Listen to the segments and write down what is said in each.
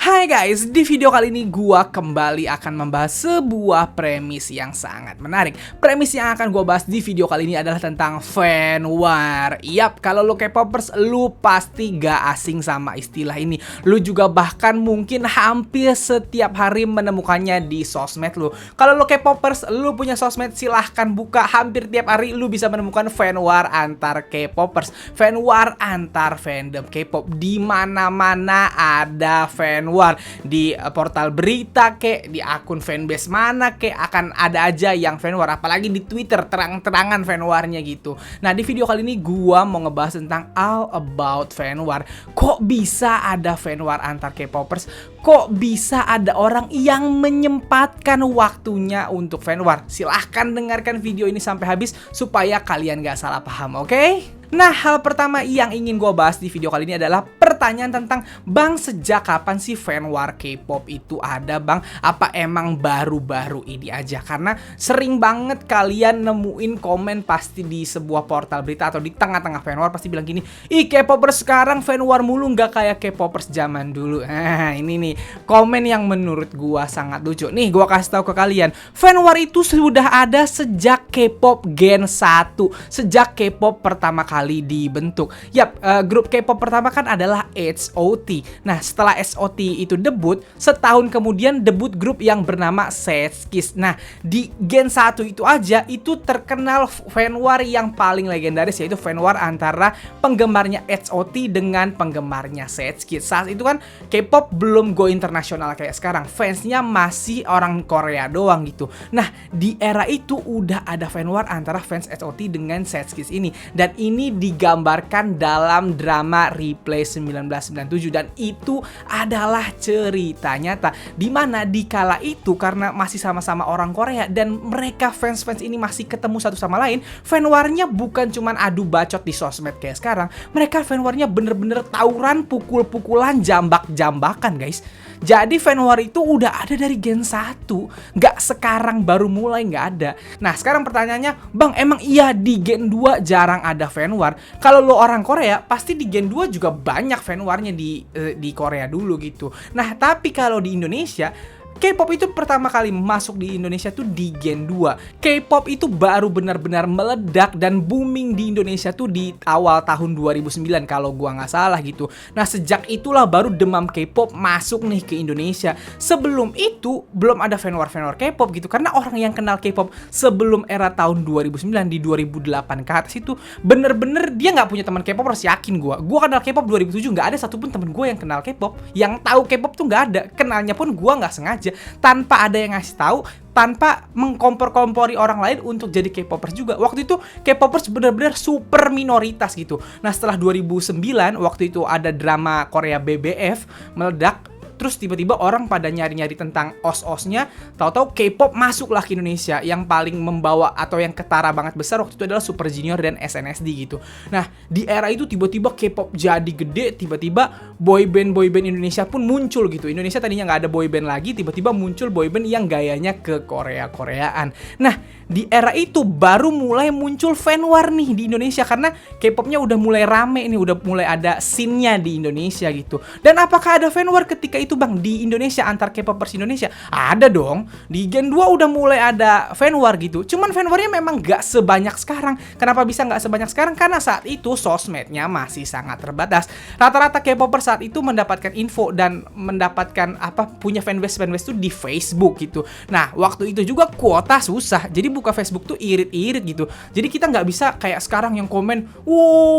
Hai guys, di video kali ini gua kembali akan membahas sebuah premis yang sangat menarik. Premis yang akan gua bahas di video kali ini adalah tentang fan war. Yap, kalau lo K-popers, lu pasti gak asing sama istilah ini. Lu juga bahkan mungkin hampir setiap hari menemukannya di sosmed lu. Kalau lo K-popers, lu punya sosmed, silahkan buka. Hampir tiap hari lu bisa menemukan fan war antar K-popers, fan war antar fandom K-pop. Di mana-mana ada fan war, di portal berita kek, di akun fanbase mana kek, akan ada aja yang fan war. Apalagi di Twitter terang-terangan fan warnya gitu. Nah, di video kali ini gua mau ngebahas tentang all about fan war. Kok bisa ada fan war antar K-popers? Kok bisa ada orang yang menyempatkan waktunya untuk fan war? Silahkan dengarkan video ini sampai habis supaya kalian gak salah paham, oke? Nah, hal pertama yang ingin gue bahas di video kali ini adalah pertanyaan tentang, Bang, sejak kapan sih fan war K-pop itu ada, Bang? Apa emang baru-baru ini aja? Karena sering banget kalian nemuin komen pasti di sebuah portal berita atau di tengah-tengah fan war pasti bilang gini, ih, K-popers sekarang fan war mulu, nggak kayak K-popers zaman dulu. Nah, ini nih komen yang menurut gue sangat lucu. Nih, gue kasih tahu ke kalian, fan war itu sudah ada sejak K-pop Gen 1, sejak K-pop pertama kali dibentuk. Yap, grup K-pop pertama kan adalah HOT. Nah, setelah HOT itu debut, setahun kemudian debut grup yang bernama SETSKIS. Nah, di Gen 1 itu aja itu terkenal fan war yang paling legendaris, yaitu fan war antara penggemarnya HOT dengan penggemarnya SETSKIS. Saat itu kan K-pop belum go internasional kayak sekarang. Fansnya masih orang Korea doang gitu. Nah, di era itu udah ada fan war antara fans HOT dengan SETSKIS ini. Dan ini digambarkan dalam drama Replay 1997, dan itu adalah cerita nyata di mana di kala itu karena masih sama-sama orang Korea dan mereka fans-fans ini masih ketemu satu sama lain, fan war-nya bukan cuman adu bacot di sosmed kayak sekarang. Mereka fan war-nya bener-bener tawuran, pukul-pukulan, jambak-jambakan, guys. Jadi fan war itu udah ada dari Gen 1, nggak sekarang baru mulai, nggak ada. Nah, sekarang pertanyaannya, Bang, emang iya di Gen 2 jarang ada fan war? Kalau lo orang Korea, pasti di Gen 2 juga banyak fan war-nya di Korea dulu gitu. Nah, tapi kalau di Indonesia, K-pop itu pertama kali masuk di Indonesia tuh di Gen 2. K-pop itu baru benar-benar meledak dan booming di Indonesia tuh di awal tahun 2009 kalau gua nggak salah gitu. Nah, sejak itulah baru demam K-pop masuk nih ke Indonesia. Sebelum itu belum ada fan war K-pop gitu, karena orang yang kenal K-pop sebelum era tahun 2009, di 2008 ke atas itu bener-bener dia nggak punya teman K-pop. Harus yakin gua kenal K-pop 2007, nggak ada satupun temen gue yang kenal K-pop, yang tahu K-pop tuh nggak ada. Kenalnya pun gua nggak sengaja, tanpa ada yang ngasih tahu, tanpa mengkompor-kompori orang lain untuk jadi K-popers juga. Waktu itu K-popers benar-benar super minoritas gitu. Nah, setelah 2009 waktu itu ada drama Korea BBF meledak. Terus tiba-tiba orang pada nyari-nyari tentang os-osnya, tahu-tahu K-pop masuklah ke Indonesia. Yang paling membawa atau yang ketara banget besar waktu itu adalah Super Junior dan SNSD gitu. Nah, di era itu tiba-tiba K-pop jadi gede, tiba-tiba boyband Indonesia pun muncul gitu. Indonesia tadinya nggak ada boyband lagi, tiba-tiba muncul boyband yang gayanya ke Korea-Koreaan. Nah, di era itu baru mulai muncul fan war nih di Indonesia, karena K-popnya udah mulai rame nih, udah mulai ada scene-nya di Indonesia gitu. Dan apakah ada fan war ketika itu, Bang, di Indonesia antar K-popers Indonesia? Ada dong. Di Gen 2 udah mulai ada fan war gitu. Cuman fan war-nya memang gak sebanyak sekarang. Kenapa bisa gak sebanyak sekarang? Karena saat itu sosmednya masih sangat terbatas. Rata-rata K-popers saat itu mendapatkan info dan mendapatkan punya fanbase tuh di Facebook gitu. Nah, waktu itu juga kuota susah. Jadi buka Facebook tuh irit-irit gitu. Jadi kita nggak bisa kayak sekarang yang komen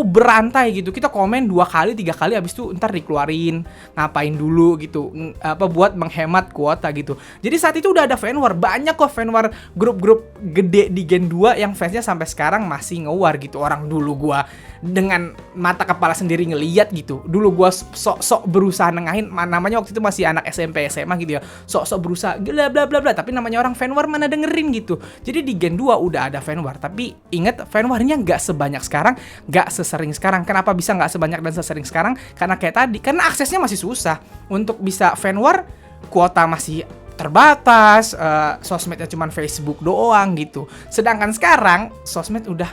berantai gitu. Kita komen 2 kali 3 kali, habis itu ntar dikeluarin, ngapain dulu gitu, buat menghemat kuota gitu. Jadi saat itu udah ada fan war. Banyak kok fan war grup-grup gede di Gen 2 yang fansnya sampai sekarang masih nge-war gitu. Orang dulu gua dengan mata kepala sendiri ngeliat gitu. Dulu gua sok-sok berusaha nengahin, namanya waktu itu masih anak SMP SMA gitu ya. Sok-sok berusaha bla bla bla bla, tapi namanya orang fan war mana dengerin gitu. Jadi di Gen 2 udah ada fan war, tapi inget, fan warnya nggak sebanyak sekarang, nggak sesering sekarang. Kenapa bisa nggak sebanyak dan sesering sekarang? Karena kayak tadi, karena aksesnya masih susah. Untuk bisa fan war, kuota masih terbatas, sosmednya cuma Facebook doang gitu. Sedangkan sekarang sosmed udah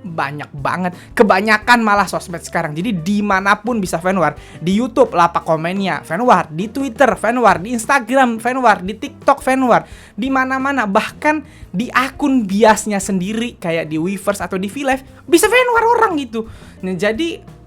banyak banget, kebanyakan malah sosmed sekarang. Jadi dimanapun bisa fan war. Di YouTube lapak komennya fan war, di Twitter fan war, di Instagram fan war, di TikTok fan war, di mana-mana, bahkan di akun biasnya sendiri kayak di Weverse atau di VLive bisa fan war orang gitu. Nah, jadi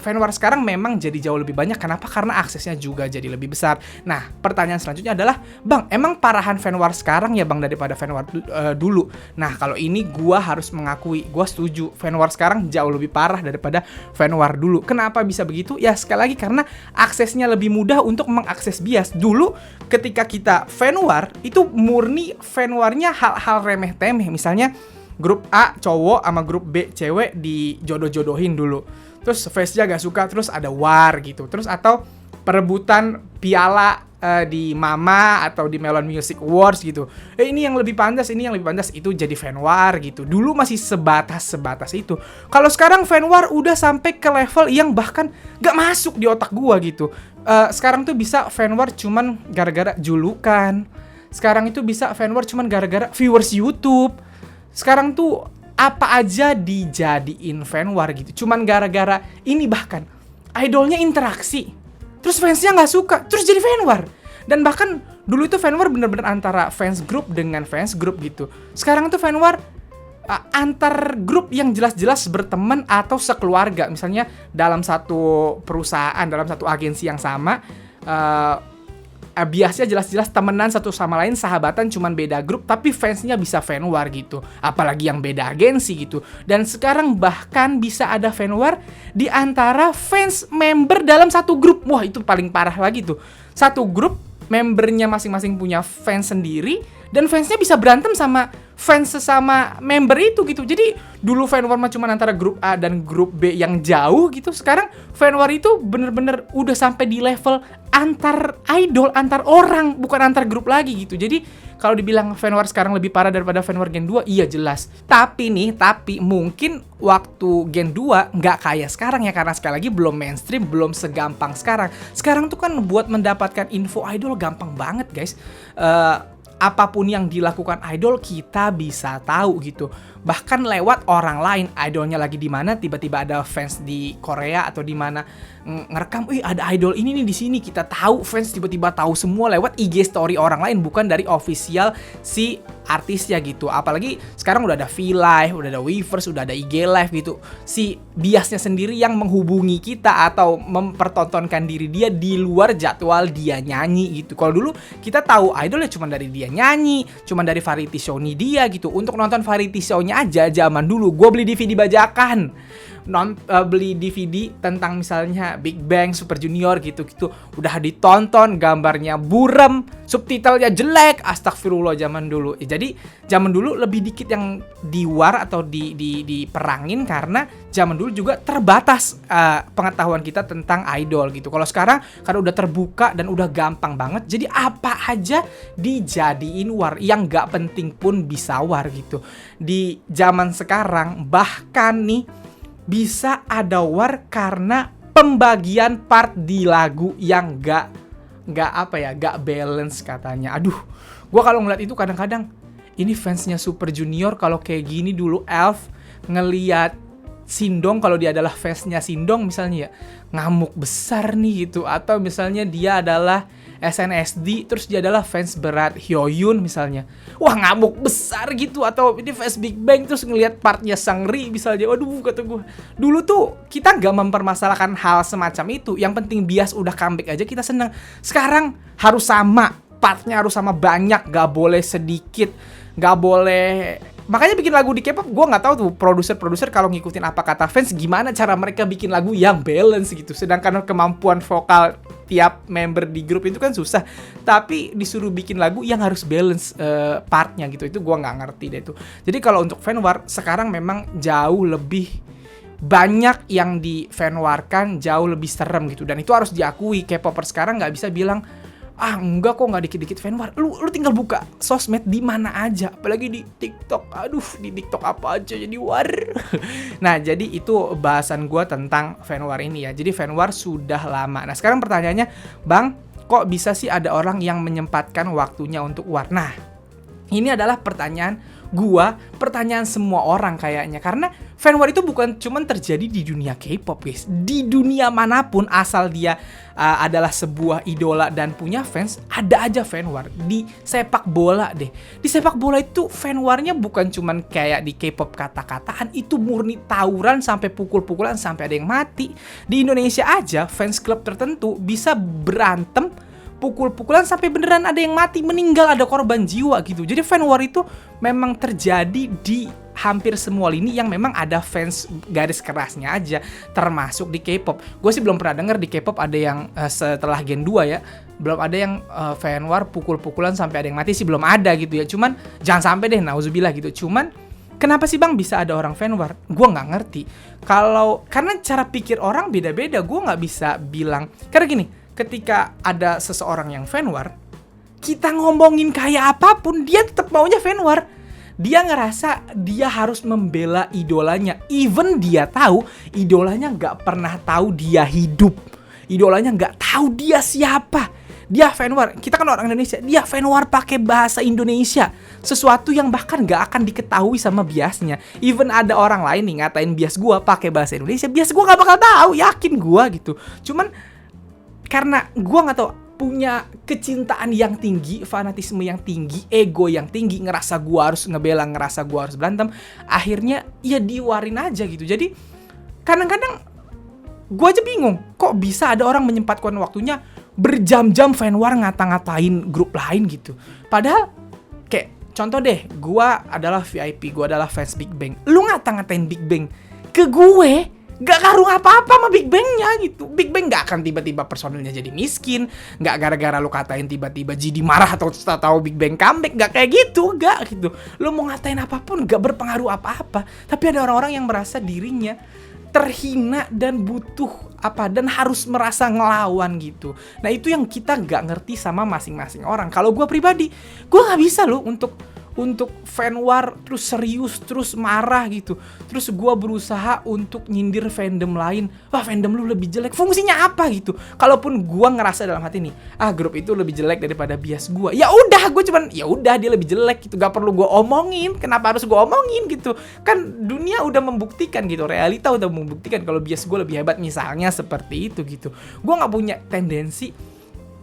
fan war sekarang memang jadi jauh lebih banyak. Kenapa? Karena aksesnya juga jadi lebih besar. Nah, pertanyaan selanjutnya adalah, Bang, emang parahan fan war sekarang ya Bang daripada fan war dulu? Nah, kalau ini gua harus mengakui, gua setuju. Fan war sekarang jauh lebih parah daripada fan war dulu. Kenapa bisa begitu? Ya sekali lagi karena aksesnya lebih mudah untuk mengakses bias. Dulu ketika kita fan war, itu murni fan warnya hal-hal remeh-temeh. Misalnya grup A cowok sama grup B cewek dijodoh-jodohin dulu. Terus face-nya gak suka, terus ada war gitu. Terus atau perebutan piala di Mama atau di Melon Music Awards gitu. Ini yang lebih pantas, ini yang lebih pantas, itu jadi fan war gitu. Dulu masih sebatas itu. Kalau sekarang fan war udah sampai ke level yang bahkan gak masuk di otak gua gitu. Sekarang tuh bisa fan war cuman gara-gara julukan. Sekarang itu bisa fan war cuman gara-gara viewers YouTube. Sekarang tuh apa aja dijadiin fan war gitu. Cuman gara-gara ini, bahkan idolnya interaksi, terus fansnya nggak suka, terus jadi fan war. Dan bahkan dulu itu fan war bener-bener antara fans group dengan fans group gitu. Sekarang tuh fan war antar grup yang jelas-jelas berteman atau sekeluarga. Misalnya dalam satu perusahaan, dalam satu agensi yang sama, biasanya jelas-jelas temenan satu sama lain, sahabatan, cuman beda grup, tapi fansnya bisa fan war gitu. Apalagi yang beda agensi gitu. Dan sekarang bahkan bisa ada fan war di antara fans member dalam satu grup. Wah, itu paling parah lagi tuh. Satu grup, membernya masing-masing punya fans sendiri, dan fansnya bisa berantem sama fans sesama member itu gitu. Jadi dulu fan war mah cuma antara grup A dan grup B yang jauh gitu. Sekarang fan war itu bener-bener udah sampai di level antar idol, antar orang, bukan antar grup lagi gitu. Jadi kalau dibilang fan war sekarang lebih parah daripada fan war Gen 2, iya jelas. Tapi mungkin waktu Gen 2 nggak kayak sekarang ya, karena sekali lagi belum mainstream, belum segampang sekarang. Sekarang tuh kan buat mendapatkan info idol gampang banget guys. Apapun yang dilakukan idol kita bisa tahu gitu. Bahkan lewat orang lain, idolnya lagi di mana, tiba-tiba ada fans di Korea atau di mana ngerekam, ada idol ini nih di sini, kita tahu, fans tiba-tiba tahu semua lewat IG story orang lain, bukan dari official si artisnya gitu. Apalagi sekarang udah ada VLive, udah ada Weverse, udah ada IG Live gitu. Si biasnya sendiri yang menghubungi kita atau mempertontonkan diri dia di luar jadwal dia nyanyi gitu. Kalau dulu kita tahu idolnya cuma dari dia nyanyi, cuma dari variety show-nya dia gitu. Untuk nonton variety show-nya aja zaman dulu gue beli DVD bajakan. Beli DVD tentang misalnya Big Bang, Super Junior gitu-gitu, udah ditonton, gambarnya burem, subtitlenya jelek, astagfirullah zaman dulu. Jadi zaman dulu lebih dikit yang diwar atau diperangin karena zaman dulu juga terbatas pengetahuan kita tentang idol gitu. Kalau sekarang karena udah terbuka dan udah gampang banget, jadi apa aja dijadiin war, yang gak penting pun bisa war gitu. Di zaman sekarang bahkan nih bisa ada war karena pembagian part di lagu yang gak balance katanya. Aduh, gue kalau ngeliat itu kadang-kadang, ini fansnya Super Junior kalau kayak gini dulu Elf ngeliat Sindong, kalau dia adalah fansnya Sindong misalnya ya, ngamuk besar nih gitu. Atau misalnya dia adalah SNSD, terus dia adalah fans berat Hyoyun misalnya, wah ngamuk besar gitu. Atau ini fans Big Bang terus ngelihat partnya Seungri misalnya, waduh kata gue. Dulu tuh kita gak mempermasalahkan hal semacam itu, yang penting bias udah comeback aja kita seneng. Sekarang harus sama, partnya harus sama banyak, gak boleh sedikit, gak boleh. Makanya bikin lagu di K-pop, gue nggak tahu tuh produser kalau ngikutin apa kata fans, gimana cara mereka bikin lagu yang balance gitu. Sedangkan kemampuan vokal tiap member di grup itu kan susah, tapi disuruh bikin lagu yang harus balance partnya gitu. Itu gue nggak ngerti deh tuh. Jadi kalau untuk fan war sekarang memang jauh lebih banyak yang di fan warkan, jauh lebih serem gitu. Dan itu harus diakui, K-popper sekarang nggak bisa bilang enggak kok, nggak dikit-dikit fan war. Lu tinggal buka sosmed di mana aja, apalagi di TikTok. Aduh, di TikTok apa aja jadi war. Nah, jadi itu bahasan gue tentang fan war ini ya. Jadi fan war sudah lama. Nah, sekarang pertanyaannya, Bang, kok bisa sih ada orang yang menyempatkan waktunya untuk war? Nah, ini adalah pertanyaan semua orang kayaknya. Karena fan war itu bukan cuman terjadi di dunia K-pop guys, di dunia manapun asal dia adalah sebuah idola dan punya fans, ada aja fan war. Di sepak bola deh, di sepak bola itu fan warnya bukan cuman kayak di K-pop kata-kataan, itu murni tawuran sampai pukul-pukulan sampai ada yang mati. Di Indonesia aja fans klub tertentu bisa berantem pukul-pukulan sampai beneran ada yang mati, meninggal, ada korban jiwa gitu. Jadi fan war itu memang terjadi di hampir semua lini yang memang ada fans garis kerasnya aja, termasuk di K-pop. Gue sih belum pernah denger di K-pop ada yang setelah Gen 2 ya, belum ada yang fan war pukul-pukulan sampai ada yang mati sih, belum ada gitu ya. Cuman jangan sampai deh, nauzubillah gitu. Cuman kenapa sih bang bisa ada orang fan war? Gue nggak ngerti. Karena cara pikir orang beda-beda, gue nggak bisa bilang. Karena gini, ketika ada seseorang yang fan war, kita ngomongin kayak apapun, dia tetap maunya fan war. Dia ngerasa dia harus membela idolanya, even dia tahu idolanya nggak pernah tahu dia hidup, idolanya nggak tahu dia siapa. Dia fan war, kita kan orang Indonesia, dia fan war pakai bahasa Indonesia, sesuatu yang bahkan nggak akan diketahui sama biasnya. Even ada orang lain nih ngatain bias gua pakai bahasa Indonesia, bias gua nggak bakal tahu, yakin gua gitu. Cuman karena gue gak tau, punya kecintaan yang tinggi, fanatisme yang tinggi, ego yang tinggi, ngerasa gue harus ngebela, ngerasa gue harus berantem, akhirnya ya diwarin aja gitu. Jadi kadang-kadang gue aja bingung, kok bisa ada orang menyempatkan waktunya berjam-jam fan war ngata-ngatain grup lain gitu. Padahal kayak contoh deh, gue adalah VIP, gue adalah fans Big Bang, lu ngata-ngatain Big Bang ke gue gak ngaruh apa-apa sama Big Bang-nya gitu. Big Bang gak akan tiba-tiba personilnya jadi miskin, gak gara-gara lu katain tiba-tiba jadi marah atau tahu Big Bang comeback, gak kayak gitu, gak gitu. Lu mau ngatain apapun gak berpengaruh apa-apa. Tapi ada orang-orang yang merasa dirinya terhina dan butuh dan harus merasa ngelawan gitu. Nah itu yang kita gak ngerti sama masing-masing orang. Kalau gue pribadi, gue gak bisa loh untuk fan war terus serius, terus marah gitu. Terus gue berusaha untuk nyindir fandom lain. Wah fandom lu lebih jelek, fungsinya apa gitu. Kalaupun gue ngerasa dalam hati nih, grup itu lebih jelek daripada bias gue, ya udah gue cuman ya udah dia lebih jelek gitu, gak perlu gue omongin. Kenapa harus gue omongin gitu? Kan dunia udah membuktikan gitu, realita udah membuktikan kalau bias gue lebih hebat, misalnya seperti itu gitu. Gue gak punya tendensi,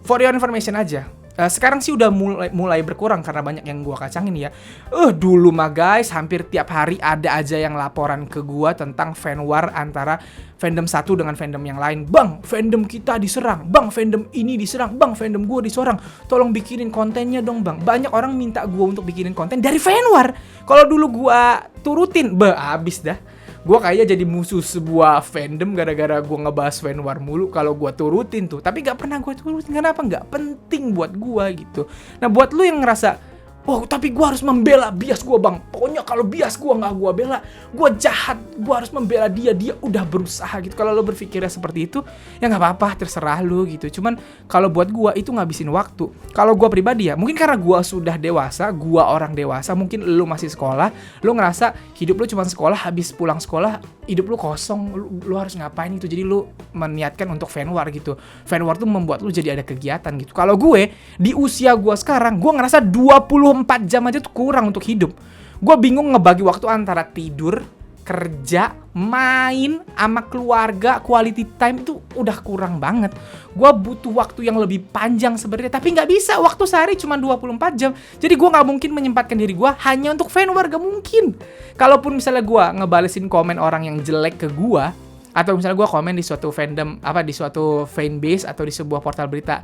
for your information aja. Sekarang sih udah mulai berkurang karena banyak yang gua kacangin ya. Dulu mah guys, hampir tiap hari ada aja yang laporan ke gua tentang fan war antara fandom satu dengan fandom yang lain. Bang, fandom kita diserang. Bang, fandom ini diserang. Bang, fandom gua diserang. Tolong bikinin kontennya dong, Bang. Banyak orang minta gua untuk bikinin konten dari fan war. Kalau dulu gua turutin, abis dah. Gue kayaknya jadi musuh sebuah fandom gara-gara gue ngebahas fan war mulu. Kalau gue turutin tuh, tapi gak pernah gue turutin. Kenapa? Gak penting buat gue gitu. Nah buat lu yang ngerasa, tapi gue harus membela bias gue bang. Pokoknya kalau bias gue gak gue bela, gue jahat. Gue harus membela dia udah berusaha gitu. Kalau lo berpikirnya seperti itu, ya gak apa-apa, terserah lo gitu. Cuman kalau buat gue itu ngabisin waktu. Kalau gue pribadi ya, mungkin karena gue sudah dewasa, gue orang dewasa, mungkin lo masih sekolah, lo ngerasa hidup lo cuma sekolah, habis pulang sekolah hidup lu kosong, lu harus ngapain gitu. Jadi lu meniatkan untuk fan war gitu. Fan war tuh membuat lu jadi ada kegiatan gitu. Kalau gue, di usia gue sekarang, gue ngerasa 24 jam aja tuh kurang untuk hidup. Gue bingung ngebagi waktu antara tidur, kerja, main, sama keluarga, quality time itu udah kurang banget. Gue butuh waktu yang lebih panjang sebenarnya, tapi nggak bisa, waktu sehari cuma 24 jam. Jadi gue nggak mungkin menyempatkan diri gue hanya untuk fan war, gak mungkin. Kalaupun misalnya gue ngebalesin komen orang yang jelek ke gue, atau misalnya gue komen di suatu fandom, di suatu fanbase atau di sebuah portal berita,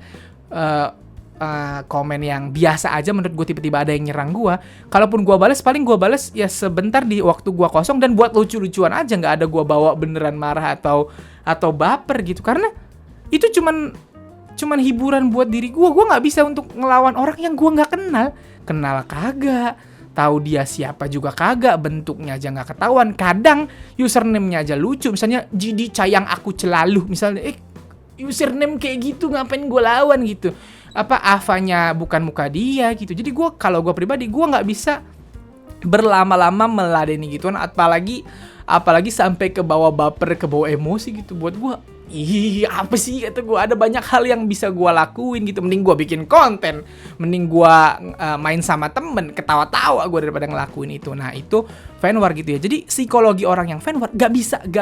komen yang biasa aja menurut gue, tiba-tiba ada yang nyerang gue, kalaupun gue balas, paling gue balas ya sebentar di waktu gue kosong dan buat lucu-lucuan aja, nggak ada gue bawa beneran marah atau baper gitu, karena itu cuman hiburan buat diri gue nggak bisa untuk ngelawan orang yang gue nggak kenal kagak, tahu dia siapa juga kagak, bentuknya aja nggak ketahuan, kadang username-nya aja lucu, misalnya jadi sayang aku celalu, misalnya username kayak gitu ngapain gue lawan gitu, Avanya bukan muka dia gitu. Jadi kalau gue pribadi, gue nggak bisa berlama-lama meladeni gituan, apalagi sampai ke bawah baper, ke bawah emosi gitu. Buat gue ih apa sih kata gue, ada banyak hal yang bisa gue lakuin gitu, mending gue bikin konten, mending gue main sama temen ketawa-tawa gue daripada ngelakuin itu. Nah itu fan war gitu ya. Jadi psikologi orang yang fan war gak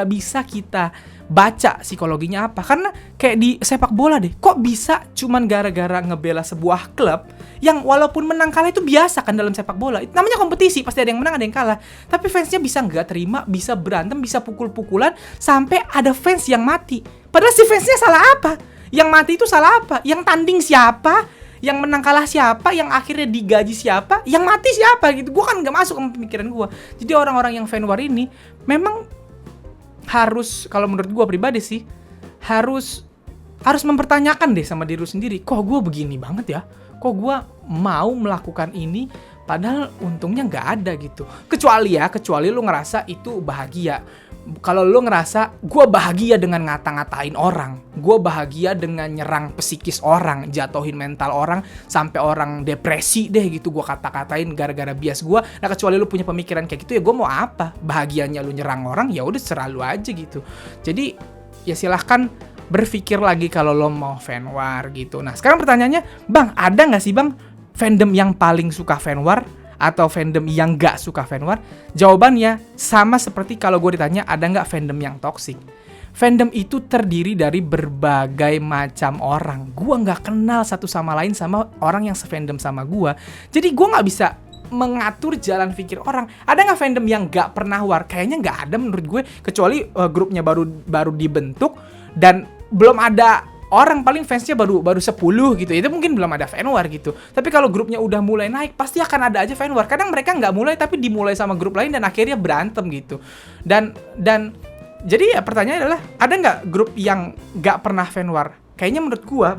bisa kita baca psikologinya apa, karena kayak di sepak bola deh, kok bisa cuman gara-gara ngebela sebuah klub yang walaupun menang kalah itu biasa kan dalam sepak bola, itu namanya kompetisi, pasti ada yang menang ada yang kalah, tapi fansnya bisa nggak terima, bisa berantem, bisa pukul-pukulan, sampai ada fans yang mati. Padahal si fansnya salah apa? Yang mati itu salah apa? Yang tanding siapa? Yang menang kalah siapa? Yang akhirnya digaji siapa? Yang mati siapa gitu? Gue kan nggak masuk ke pemikiran gue. Jadi orang-orang yang fan war ini memang harus, kalau menurut gue pribadi sih, harus mempertanyakan deh sama diri lu sendiri. Kok gue begini banget ya? Kok gue mau melakukan ini padahal untungnya nggak ada gitu. Kecuali lu ngerasa itu bahagia. Kalau lu ngerasa gue bahagia dengan ngata-ngatain orang, gue bahagia dengan nyerang psikis orang, jatuhin mental orang, sampai orang depresi deh gitu, gue kata-katain gara-gara bias gue. Nah kecuali lu punya pemikiran kayak gitu, ya gue mau apa? Bahagianya lu nyerang orang, ya udah serah lu aja gitu. Jadi ya silahkan berpikir lagi kalau lo mau fan war gitu. Nah sekarang pertanyaannya, bang, ada nggak sih bang fandom yang paling suka fan war atau fandom yang nggak suka fan war? Jawabannya sama seperti kalau gue ditanya ada nggak fandom yang toxic. Fandom itu terdiri dari berbagai macam orang. Gue nggak kenal satu sama lain sama orang yang sefandom sama gue. Jadi gue nggak bisa mengatur jalan pikir orang. Ada nggak fandom yang nggak pernah war? Kayaknya nggak ada menurut gue, kecuali grupnya baru dibentuk dan belum ada orang, paling fansnya baru 10 gitu. Itu mungkin belum ada fan war gitu. Tapi kalau grupnya udah mulai naik, pasti akan ada aja fan war. Kadang mereka nggak mulai tapi dimulai sama grup lain dan akhirnya berantem gitu. Dan jadi ya pertanyaannya adalah, ada nggak grup yang nggak pernah fan war? Kayaknya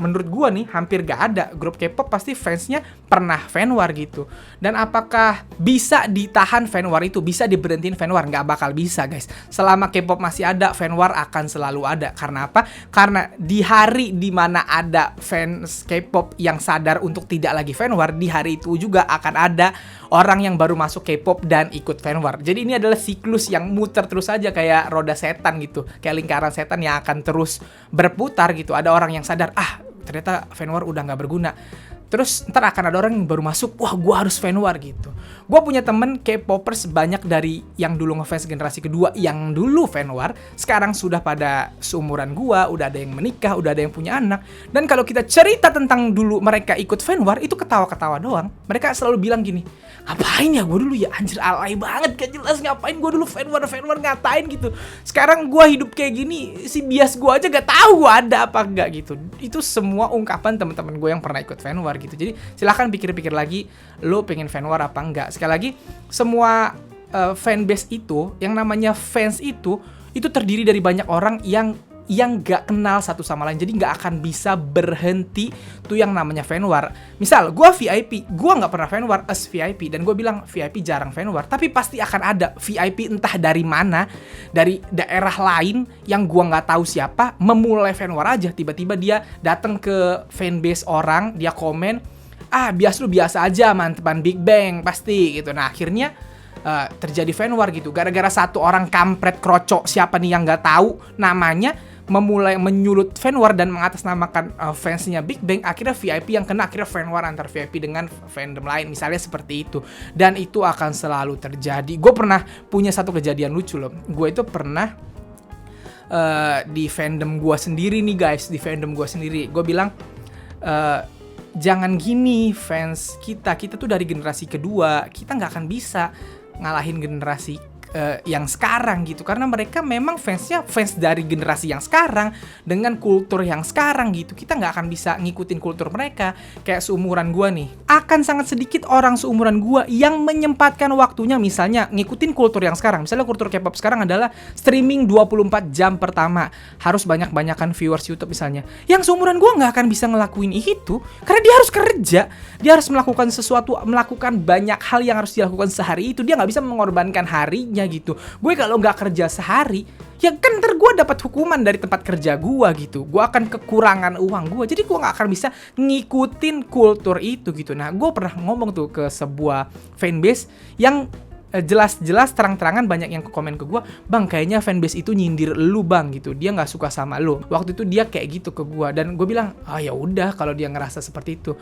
menurut gua nih hampir gak ada. Grup K-pop pasti fansnya pernah fan war gitu. Dan apakah bisa ditahan fan war itu? Bisa diberhentiin fan war? Nggak bakal bisa guys. Selama K-pop masih ada, fan war akan selalu ada. Karena apa? Karena di hari dimana ada fans K-pop yang sadar untuk tidak lagi fan war, di hari itu juga akan ada orang yang baru masuk K-pop dan ikut fan war. Jadi ini adalah siklus yang muter terus aja, kayak roda setan gitu. Kayak lingkaran setan yang akan terus berputar gitu. Ada orang yang sadar, ternyata fan war udah gak berguna. Terus ntar akan ada orang yang baru masuk, wah gue harus fan war gitu. Gue punya temen K-popers banyak dari yang dulu ngefans generasi kedua, yang dulu fan war, sekarang sudah pada seumuran gue, udah ada yang menikah, udah ada yang punya anak. Dan kalau kita cerita tentang dulu mereka ikut fan war, itu ketawa-ketawa doang. Mereka selalu bilang gini, ngapain ya gue dulu ya, anjir alay banget, gak jelas ngapain gue dulu fan war ngatain gitu. Sekarang gue hidup kayak gini, si bias gue aja gak tahu gue ada apa enggak gitu. Itu semua ungkapan teman-teman gue yang pernah ikut fan war gitu. Jadi silahkan pikir-pikir lagi, lo pengen fan war apa enggak. Sekali lagi, semua fanbase itu, yang namanya fans itu terdiri dari banyak orang yang gak kenal satu sama lain. Jadi gak akan bisa berhenti tuh yang namanya fan war. Misal gue VIP, gue gak pernah fan war as VIP, dan gue bilang VIP jarang fan war, tapi pasti akan ada VIP entah dari mana, dari daerah lain yang gue gak tahu siapa, memulai fan war aja. Tiba-tiba dia datang ke fanbase orang, dia komen, lu biasa aja mantepan Big Bang pasti gitu. Nah akhirnya terjadi fan war gitu, gara-gara satu orang kampret krocok siapa nih yang gak tahu namanya, memulai menyulut fan war dan mengatasnamakan fansnya Big Bang. Akhirnya VIP yang kena, akhirnya fan war antar VIP dengan fandom lain, misalnya seperti itu. Dan itu akan selalu terjadi. Gue pernah punya satu kejadian lucu loh. Gue itu pernah di fandom gue sendiri nih guys, di fandom gue sendiri gue bilang, jangan gini fans kita tuh dari generasi kedua, kita nggak akan bisa ngalahin generasi yang sekarang gitu, karena mereka memang fansnya fans dari generasi yang sekarang dengan kultur yang sekarang gitu. Kita nggak akan bisa ngikutin kultur mereka. Kayak seumuran gua nih, akan sangat sedikit orang seumuran gua yang menyempatkan waktunya misalnya ngikutin kultur yang sekarang. Misalnya kultur K-pop sekarang adalah streaming 24 jam pertama, harus banyak-banyakan viewers YouTube misalnya. Yang seumuran gua nggak akan bisa ngelakuin itu karena dia harus kerja, dia harus melakukan banyak hal yang harus dilakukan sehari itu. Dia nggak bisa mengorbankan harinya gitu. Gue kalau nggak kerja sehari, ya kan ntar gue dapat hukuman dari tempat kerja gue gitu. Gue akan kekurangan uang gue, jadi gue nggak akan bisa ngikutin kultur itu gitu. Nah gue pernah ngomong tuh ke sebuah fanbase yang jelas-jelas terang-terangan banyak yang komen ke gue, bang kayaknya fanbase itu nyindir lu bang gitu, dia nggak suka sama lu. Waktu itu dia kayak gitu ke gue dan gue bilang ya udah kalau dia ngerasa seperti itu.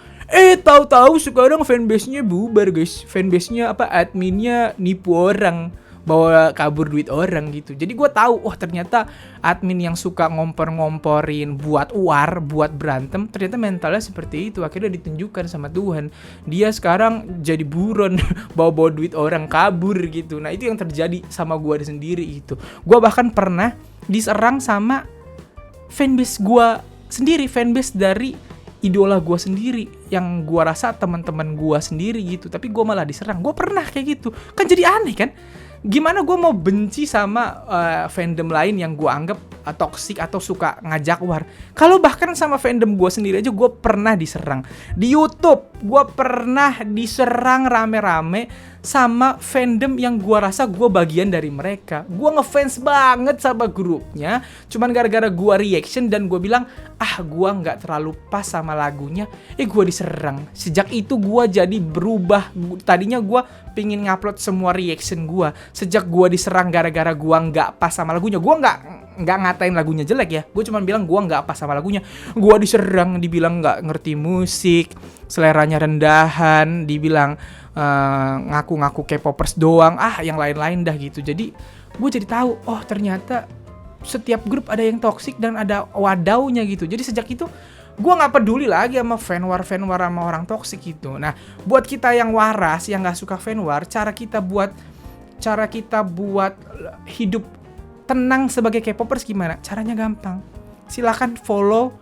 Tahu-tahu sekarang fanbase-nya bubar guys, fanbase-nya adminnya nipu orang, bawa kabur duit orang gitu. Jadi gue tahu, ternyata admin yang suka ngompor-ngomporin buat war, buat berantem, ternyata mentalnya seperti itu. Akhirnya ditunjukkan sama Tuhan, dia sekarang jadi buron, bawa-bawa duit orang kabur gitu. Nah itu yang terjadi sama gue sendiri itu. Gue bahkan pernah diserang sama fanbase gue sendiri, fanbase dari idola gue sendiri, yang gue rasa teman-teman gue sendiri gitu, tapi gue malah diserang. Gue pernah kayak gitu, kan jadi aneh kan? Gimana gue mau benci sama fandom lain yang gue anggap toksik atau suka ngajak war, kalau bahkan sama fandom gue sendiri aja gue pernah diserang. Di YouTube gue pernah diserang rame-rame sama fandom yang gue rasa gue bagian dari mereka. Gue ngefans banget sama grupnya, cuman gara-gara gue reaction dan gue bilang gue nggak terlalu pas sama lagunya, gue diserang. Sejak itu gue jadi berubah. Tadinya gue pingin ngupload semua reaction gue. Sejak gue diserang gara-gara gue nggak pas sama lagunya, gue nggak ngatain lagunya jelek ya, gue cuma bilang gue nggak pas sama lagunya. Gue diserang, dibilang nggak ngerti musik, seleranya rendahan, dibilang ngaku-ngaku K-popers doang, yang lain-lain dah gitu. Jadi gue jadi tahu, ternyata setiap grup ada yang toksik dan ada wadaunya gitu. Jadi sejak itu gue nggak peduli lagi sama fanwar sama orang toksik gitu. Nah buat kita yang waras, yang nggak suka fanwar, cara kita buat hidup tenang sebagai K-popers gimana? Caranya gampang. Silahkan follow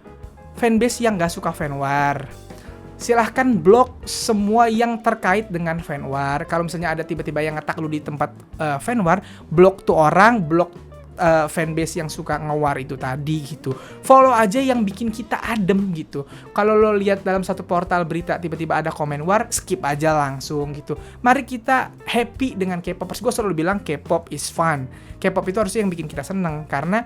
fanbase yang gak suka fanwar. Silahkan blok semua yang terkait dengan fanwar. Kalau misalnya ada tiba-tiba yang ngetak lu di tempat fanwar, blok tuh orang, blok fanbase yang suka ngewar itu tadi gitu. Follow aja yang bikin kita adem gitu. Kalau lo lihat dalam satu portal berita tiba-tiba ada komen war, skip aja langsung gitu. Mari kita happy dengan K-popers. Gue selalu bilang K-pop is fun. K-pop itu harusnya yang bikin kita seneng, karena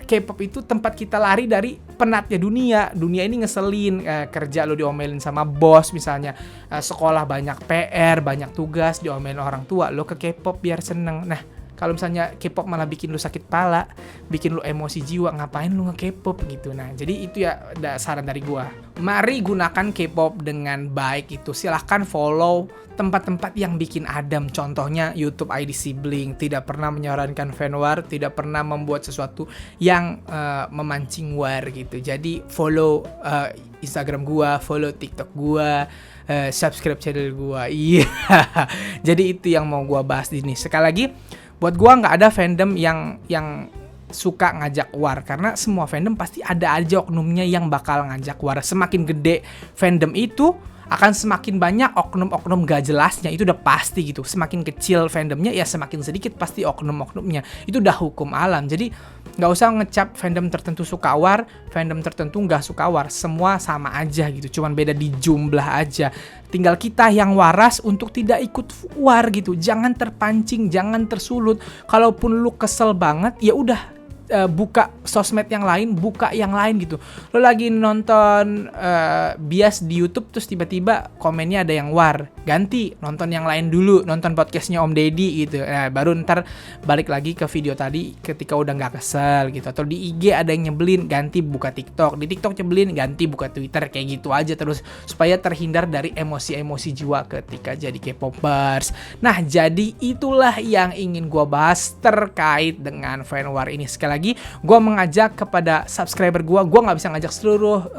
K-pop itu tempat kita lari dari penatnya dunia. Dunia ini ngeselin, kerja lo diomelin sama bos misalnya, sekolah banyak PR, banyak tugas, diomelin orang tua, lo ke K-pop biar seneng. Nah kalau misalnya K-pop malah bikin lu sakit pala, bikin lu emosi jiwa, ngapain lu nge-K-pop gitu. Nah, jadi itu ya saran dari gua. Mari gunakan K-pop dengan baik itu. Silahkan follow tempat-tempat yang bikin adem. Contohnya YouTube ID Sibling, tidak pernah menyarankan fanwar, tidak pernah membuat sesuatu yang memancing war gitu. Jadi follow Instagram gua, follow TikTok gua, subscribe channel gua. Iya. Jadi itu yang mau gua bahas di sini. Sekali lagi, buat gua nggak ada fandom yang suka ngajak war, karena semua fandom pasti ada aja oknumnya yang bakal ngajak war. Semakin gede fandom itu akan semakin banyak oknum-oknum gak jelasnya, itu udah pasti gitu. Semakin kecil fandomnya ya semakin sedikit pasti oknum-oknumnya, itu udah hukum alam. Jadi nggak usah ngecap fandom tertentu suka war, fandom tertentu nggak suka war, semua sama aja gitu, cuman beda di jumlah aja. Tinggal kita yang waras untuk tidak ikut war gitu, jangan terpancing, jangan tersulut. Kalaupun lu kesel banget, ya udah buka sosmed yang lain, buka yang lain gitu. Lo lagi nonton bias di YouTube terus tiba-tiba komennya ada yang war, ganti nonton yang lain dulu, nonton podcastnya Om Deddy gitu. Baru ntar balik lagi ke video tadi ketika udah nggak kesel gitu. Atau di IG ada yang nyebelin, ganti buka TikTok. Di TikTok nyebelin, ganti buka Twitter. Kayak gitu aja terus supaya terhindar dari emosi-emosi jiwa ketika jadi K-popers. Nah jadi itulah yang ingin gue bahas terkait dengan fanwar ini. Sekali lagi gue mengajak kepada subscriber gue nggak bisa ngajak seluruh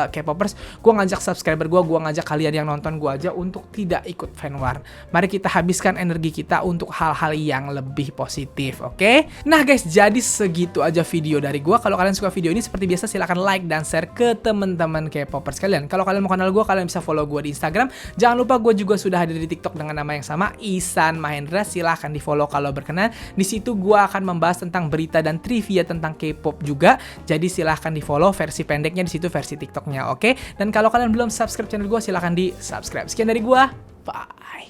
K-popers, gue ngajak subscriber gue ngajak kalian yang nonton gue aja untuk tidak ikut fanwar. Mari kita habiskan energi kita untuk hal-hal yang lebih positif, oke? Nah guys, jadi segitu aja video dari gue. Kalau kalian suka video ini seperti biasa silahkan like dan share ke teman-teman K-popers kalian. Kalau kalian mau kenal gue, kalian bisa follow gue di Instagram. Jangan lupa gue juga sudah hadir di TikTok dengan nama yang sama, Ihsan Mahendra. Silahkan di follow kalau berkenan. Di situ gue akan membahas tentang berita dan trivia tentang K-pop juga. Jadi silahkan di follow, versi pendeknya di situ, versi TikToknya, oke? Dan kalau kalian belum subscribe channel gue, silahkan di subscribe. Sekian dari gue, bye.